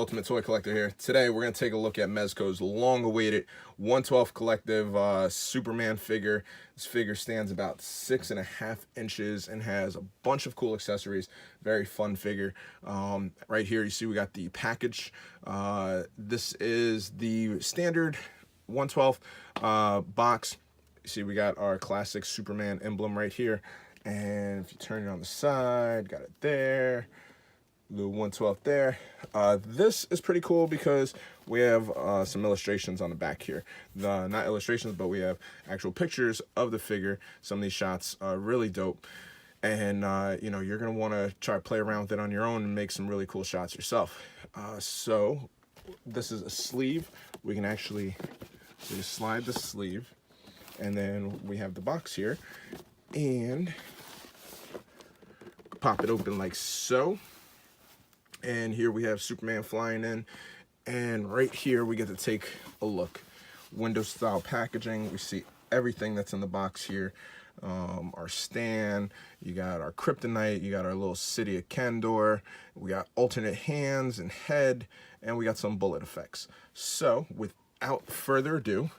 Ultimate Toy Collector here. Today we're going to take a look at Mezco's long-awaited 1/12 collective Superman figure. This figure stands about 6.5 inches and has a bunch of cool accessories. Very fun figure. Right here you see we got the package. This is the standard 1/12 box. You see we got our classic Superman emblem right here. And if you turn it on the side, got it there. Little 1/12 there. This is pretty cool because we have some illustrations on the back here. Not illustrations, but we have actual pictures of the figure. Some of these shots are really dope. And, you know, you're going to want to try to play around with it on your own and make some really cool shots yourself. So this is a sleeve. We can actually just slide the sleeve. And then we have the box here. And pop it open like so. And here we have Superman flying in, and right here we get to take a look. Window style packaging. We see everything that's in the box here. Our stand, you got our kryptonite, you got our little city of Kandor, we got alternate hands and head, and we got some bullet effects. So without further ado,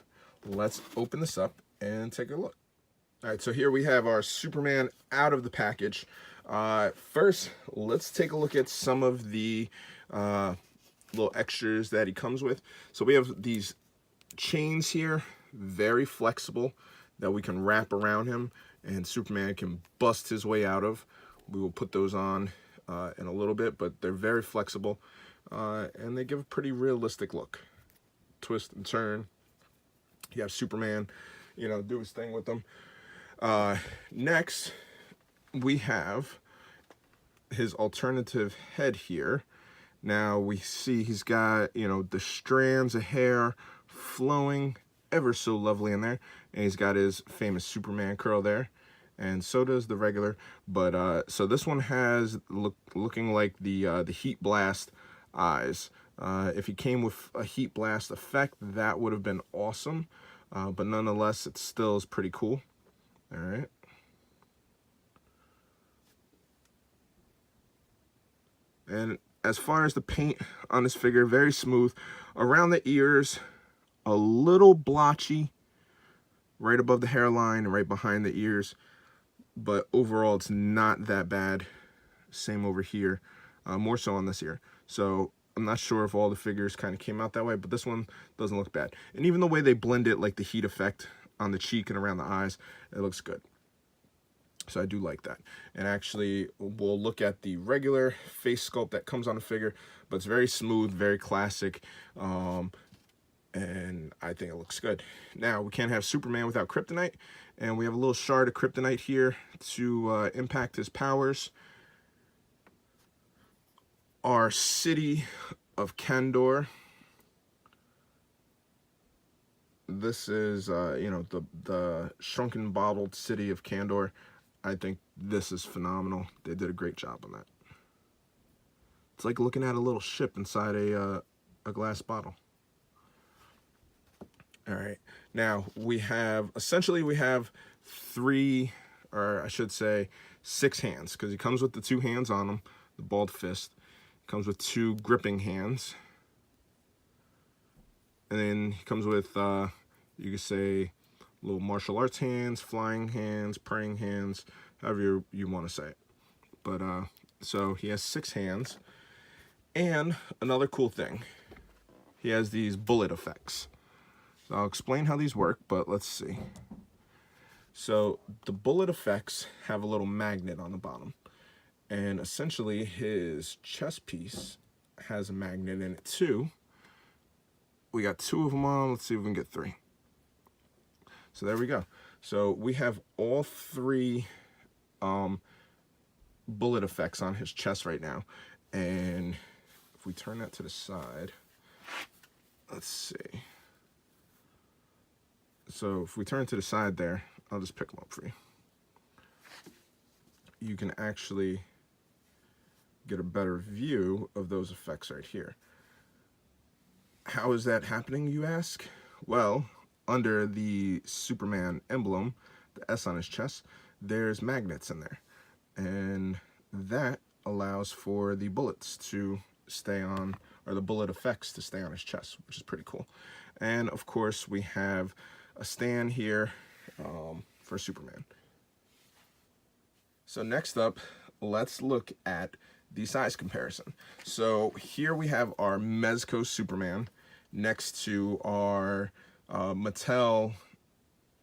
let's open this up and take a look. All right, so here we have our Superman out of the package. First, let's take a look at some of the little extras that he comes with. So we have these chains here, very flexible, that we can wrap around him and Superman can bust his way out of. We will put those on in a little bit, but they're very flexible and they give a pretty realistic look. Twist and turn. You have Superman, you know, do his thing with them. Next, we have his alternative head here. Now we see he's got, you know, the strands of hair flowing ever so lovely in there, and he's got his famous Superman curl there, and so does the regular. But so this one has looking like the heat blast eyes. If he came with a heat blast effect, that would have been awesome, but nonetheless it still is pretty cool. All right. And as far as the paint on this figure, very smooth. Around the ears, a little blotchy, right above the hairline and right behind the ears. But overall, it's not that bad. Same over here, more so on this ear. So I'm not sure if all the figures kind of came out that way, but this one doesn't look bad. And even the way they blend it, like the heat effect on the cheek and around the eyes, it looks good. So I do like that. And actually, we'll look at the regular face sculpt that comes on the figure, but it's very smooth, very classic, and I think it looks good. Now, we can't have Superman without kryptonite, and we have a little shard of kryptonite here to impact his powers. Our city of Kandor. This is, you know, the shrunken, bottled city of Kandor. I think this is phenomenal. They did a great job on that. It's like looking at a little ship inside a glass bottle. All right. Now, we have, essentially, we have 3, or I should say 6 hands, because he comes with the 2 hands on him, the balled fist. Comes with 2 gripping hands. And then he comes with, you could say, little martial arts hands, flying hands, praying hands, however you want to say it. But so he has 6 hands. And another cool thing, he has these bullet effects. So I'll explain how these work, but let's see. So the bullet effects have a little magnet on the bottom. And essentially his chest piece has a magnet in it too. We got 2 of them on. Let's see if we can get 3. So there we go. So we have all 3 bullet effects on his chest right now. And if we turn that to the side, let's see. So if we turn it to the side there, I'll just pick them up for you. You can actually get a better view of those effects right here. How is that happening, you ask? Well, under the Superman emblem, the S on his chest, there's magnets in there. And that allows for the bullets to stay on or the bullet effects to stay on his chest, which is pretty cool. And of course, we have a stand here for Superman. So next up, let's look at the size comparison. So here we have our Mezco Superman next to our Mattel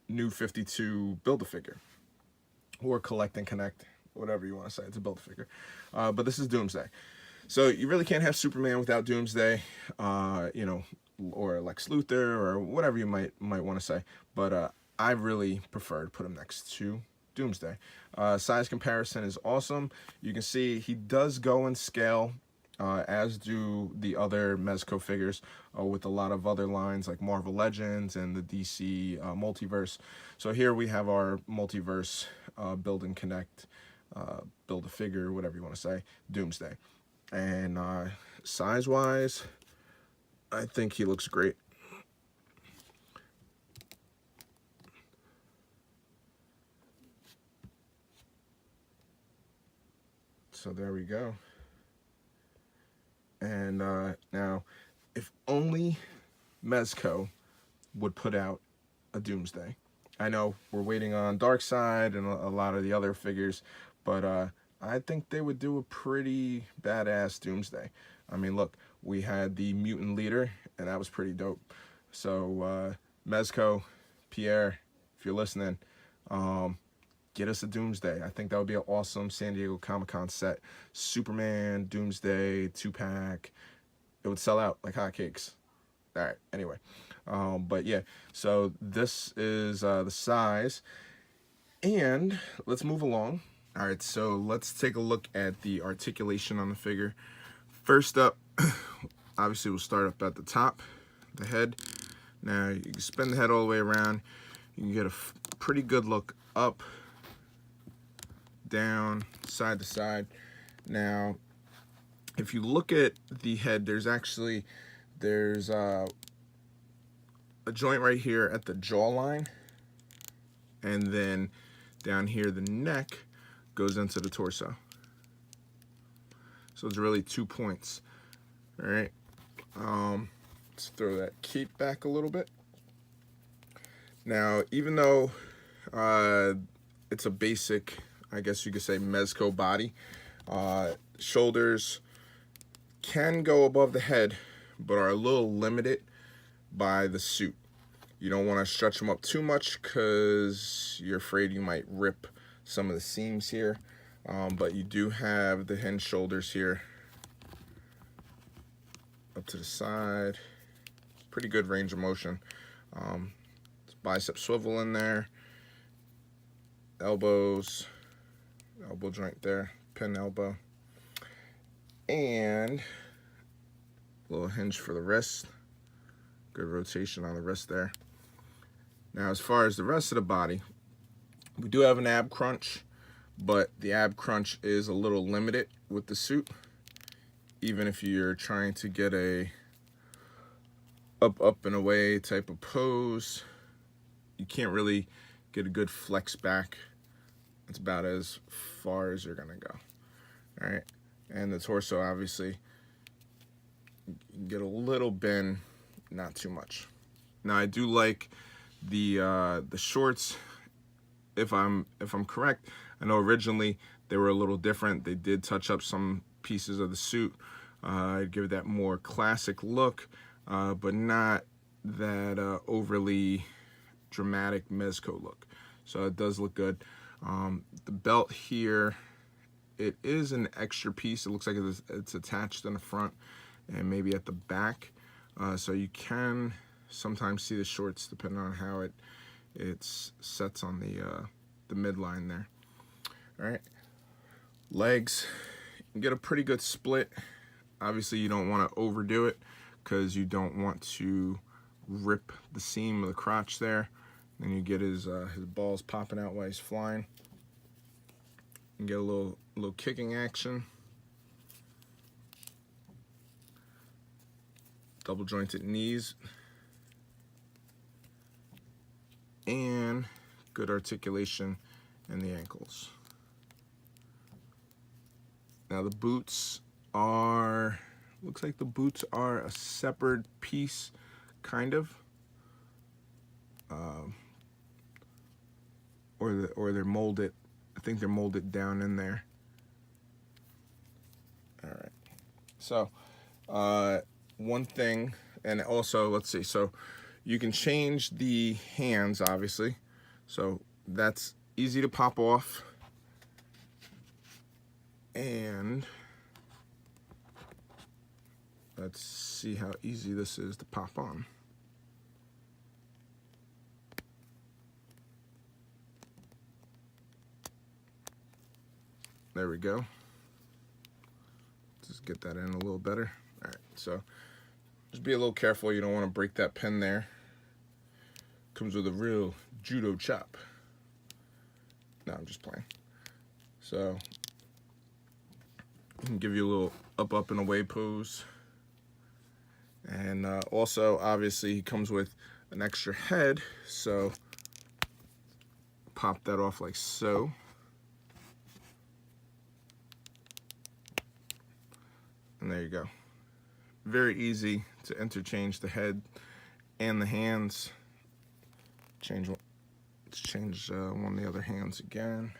New 52 Build-A-Figure, or Collect and Connect, whatever you want to say. It's a Build-A-Figure. But this is Doomsday. So you really can't have Superman without Doomsday, you know, or Lex Luthor, or whatever you might want to say. But I really prefer to put him next to Doomsday. Size comparison is awesome. You can see he does go in scale, as do the other Mezco figures, with a lot of other lines like Marvel Legends and the DC Multiverse. So here we have our Multiverse Build and Connect, Build-A-Figure, whatever you want to say, Doomsday. And size-wise, I think he looks great. So there we go. And now, if only Mezco would put out a Doomsday. I know we're waiting on Darkseid and a lot of the other figures, but I think they would do a pretty badass Doomsday. I mean, look, we had the Mutant Leader, and that was pretty dope. So Mezco, Pierre, if you're listening, get us a Doomsday. I think that would be an awesome San Diego Comic-Con set. Superman, Doomsday, 2-pack. It would sell out like hotcakes. All right, anyway. But yeah, so this is the size. And let's move along. All right, so let's take a look at the articulation on the figure. First up, obviously we'll start up at the top, the head. Now, you can spin the head all the way around. You can get a pretty good look up, down, side to side. Now, if you look at the head, there's a joint right here at the jawline, and then down here the neck goes into the torso. So it's really 2 points. All right, let's throw that cape back a little bit. Now, even though it's a basic, I guess you could say, Mezco body, shoulders can go above the head, but are a little limited by the suit. You don't want to stretch them up too much because you're afraid you might rip some of the seams here. But you do have the hinge shoulders here up to the side. Pretty good range of motion. Bicep swivel in there. Elbows. Elbow joint there. Pin elbow. And a little hinge for the wrist. Good rotation on the wrist there. Now, as far as the rest of the body, we do have an ab crunch, but the ab crunch is a little limited with the suit. Even if you're trying to get a up and away type of pose, you can't really get a good flex back. It's about as far as you're gonna go. All right, and the torso, obviously, you can get a little bend, not too much. Now, I do like the shorts. If I'm correct, I know originally they were a little different. They did touch up some pieces of the suit. I'd give it that more classic look, but not that overly dramatic Mezco look. So it does look good. The belt here, it is an extra piece. It looks like it's attached in the front and maybe at the back. So you can sometimes see the shorts depending on how it sets on the midline there. All right, legs, you can get a pretty good split. Obviously, you don't want to overdo it because you don't want to rip the seam of the crotch there. Then you get his balls popping out while he's flying. You get a little kicking action. Double jointed knees. And good articulation in the ankles. Now the boots are Looks like the boots are a separate piece, kind of. Or they're molded. I think they're molded down in there. All right. So, one thing, and also, let's see. So, you can change the hands, obviously. So, that's easy to pop off. And let's see how easy this is to pop on. There we go. Just get that in a little better. All right, so just be a little careful. You don't want to break that pin there. Comes with a real judo chop. No, I'm just playing. So I can give you a little up and away pose. And also, obviously, he comes with an extra head. So pop that off like so. And there you go. Very easy to interchange the head and the hands. Let's change one of the other hands again.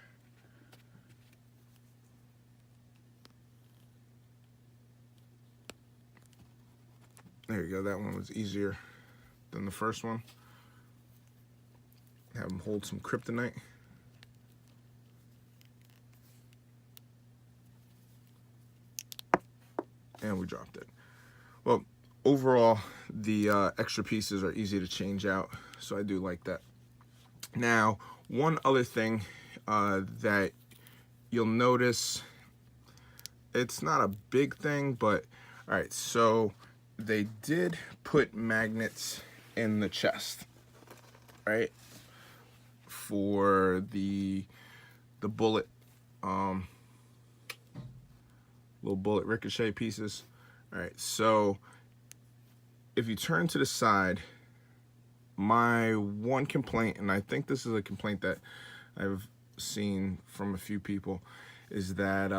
There you go. That one was easier than the first one. Have him hold some kryptonite. And we dropped it. Well, overall, the extra pieces are easy to change out, so I do like that. Now, one other thing that you'll notice, it's not a big thing, but all right, so they did put magnets in the chest, right, for the bullet, little bullet ricochet pieces. All right, so if you turn to the side, my one complaint, and I think this is a complaint that I've seen from a few people, is that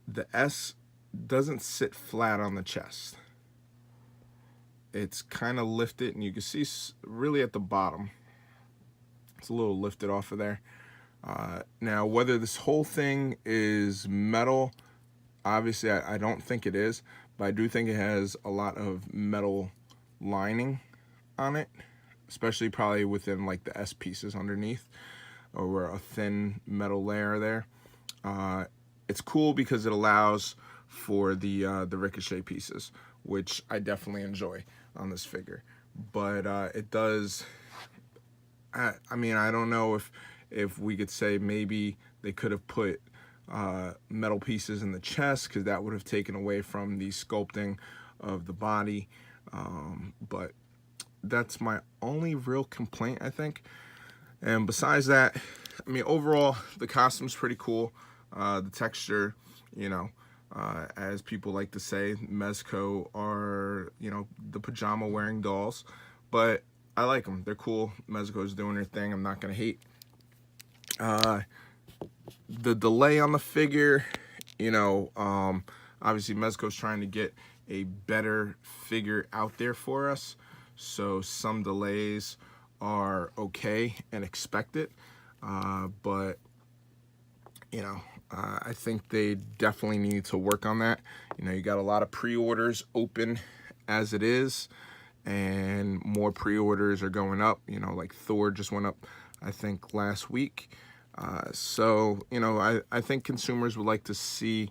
the S doesn't sit flat on the chest. It's kind of lifted, and you can see really at the bottom, it's a little lifted off of there. Now, whether this whole thing is metal, obviously I don't think it is, but I do think it has a lot of metal lining on it, especially probably within like the S pieces underneath, or a thin metal layer there. It's cool because it allows for the ricochet pieces, which I definitely enjoy on this figure. But it does, I mean, I don't know if we could say maybe they could have put metal pieces in the chest, because that would have taken away from the sculpting of the body. But that's my only real complaint, I think. And besides that, I mean, overall, the costume's pretty cool. The texture, you know, as people like to say, Mezco are, you know, the pajama wearing dolls, but I like them. They're cool. Mezco's doing their thing. I'm not going to hate. The delay on the figure, you know, obviously Mezco's trying to get a better figure out there for us, so some delays are okay and expected, but you know, I think they definitely need to work on that. You know, you got a lot of pre-orders open as it is, and more pre-orders are going up. You know, like Thor just went up, I think, last week. So, you know, I think consumers would like to see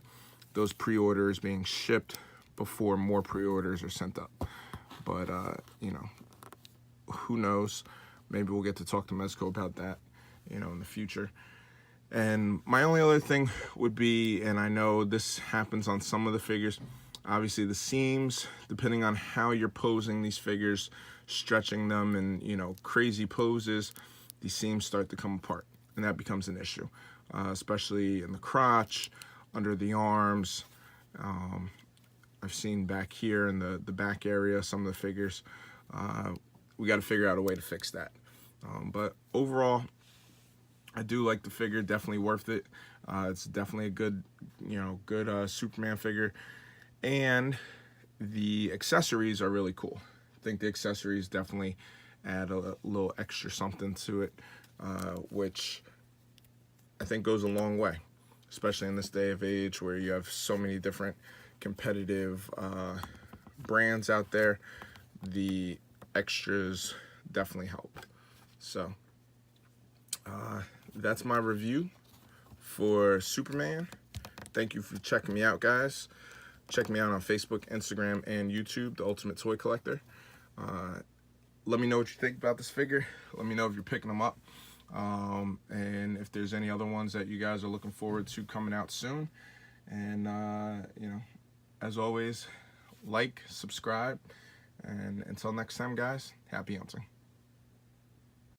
those pre-orders being shipped before more pre-orders are sent up. But, you know, who knows? Maybe we'll get to talk to Mezco about that, you know, in the future. And my only other thing would be, and I know this happens on some of the figures, obviously the seams, depending on how you're posing these figures, stretching them in, you know, crazy poses, these seams start to come apart. And that becomes an issue, especially in the crotch, under the arms. I've seen back here in the back area, some of the figures. We got to figure out a way to fix that. But overall, I do like the figure, definitely worth it. It's definitely a good, you know, good Superman figure. And the accessories are really cool. I think the accessories definitely add a little extra something to it, which I think goes a long way, especially in this day of age where you have so many different competitive brands out there. The extras definitely help. So that's my review for Superman. Thank you for checking me out, guys. Check me out on Facebook, Instagram, and YouTube, The Ultimate Toy Collector. Let me know what you think about this figure. Let me know if you're picking them up. And if there's any other ones that you guys are looking forward to coming out soon. And, you know, as always, like, subscribe. And until next time, guys, happy hunting.